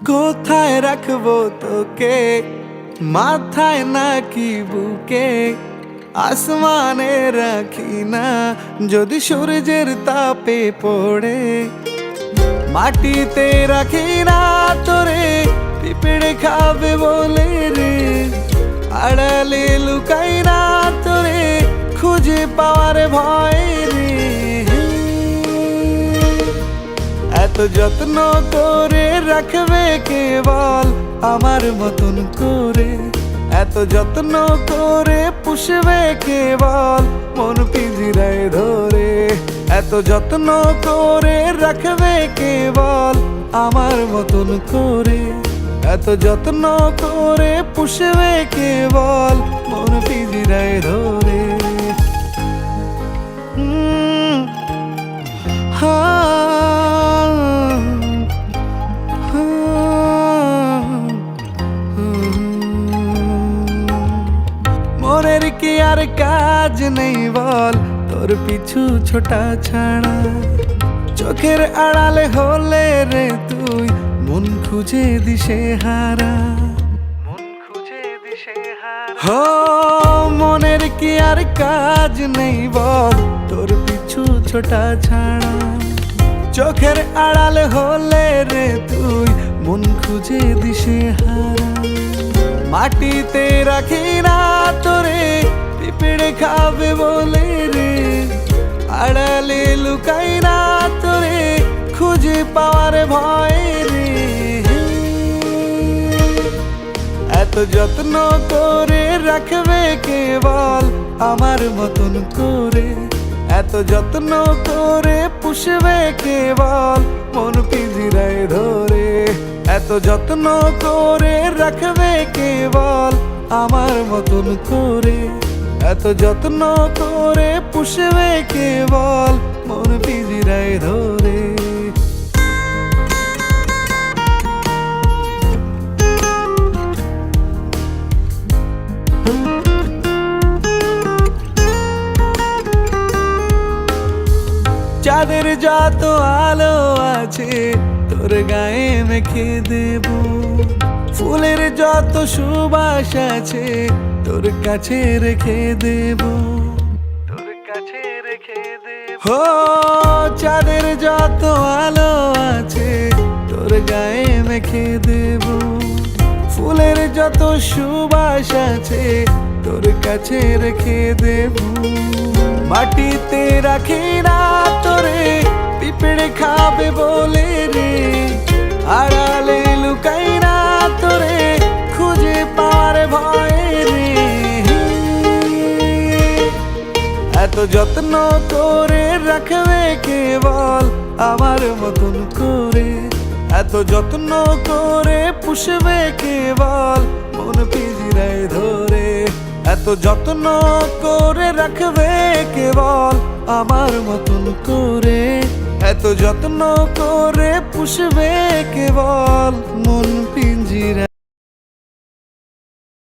কোথায় রাখবো তোকে, মাথায় নাকি বুকে? আসমানে রাখি না, যদি সূর্যের তাপে পড়ে। মাটিতে রাখি না তোরে, পিঁপড়ে খাবে বলে রে। আড়ালে লুকাই না তোরে, খুঁজে পাওয়ার ভয় রে। এত যত্ন করে রাখবে কে বল আমার মতন করে? এত যত্ন করে পুষবে কে বল মন পিঞ্জিরায় ধরে? এত যত্ন করে রাখবে কে বল আমার মতন করে? এত যত্ন করে পুষবে কে বল মন পিঞ্জিরায় ধরে? মনের কি আর কাজ নেই বল তোর পিছু ছোটা ছাড়া? চোখের আড়ালে হলে রে তুই মন খুঁজে দিশে হারা। হো মনের কি আর কাজ নেই বল তোর পিছু ছোটা ছাড়া? চোখের আড়ালে হলে রে তুই মন খুঁজে দিশে হারা। মাটিতে রাখি না তোরে, পিঁপড়ে খাবে বলে রে। আড়ালে লুকাই না তোরে, খুঁজে পাওয়ার ভয় রে। এত যত্ন করে রাখবে কে বল আমার মতন করে? এত যত্ন করে পুষবে কে বল মন পিঞ্জিরায় ধরে? এত যত্ন করে রাখবে কে বল আমার মতন করে? এত যত্ন করে পুষবে কে বল মন পিঞ্জিরায় ধরে? চাঁদের যত আলো আছে তোর গায়ে মেখে দেব। ফুলের যত সুবাস আছে তোর কাছে রেখে দেব। হো চাঁদের যত আলো আছে তোর গায়ে মেখে দেব। ফুলের যত সুবাস আছে তোর কাছে রেখে দেব। মাটিতে রাখি না তোরে, পিঁপড়ে খাবে বলে রে। আড়ালে লুকাই না তোরে, খুঁজে পাওয়ার ভয় রে। এত যত্ন করে রাখবে কে বল আমার মতন করে? এত যত্ন করে পুষবে কে বল মন পিঞ্জিরায় ধরে? এত যত্ন করে রাখবে কে বল আমার মতন করে? এত যত্ন করে পুষবে কে বল মন পিঞ্জিরায়?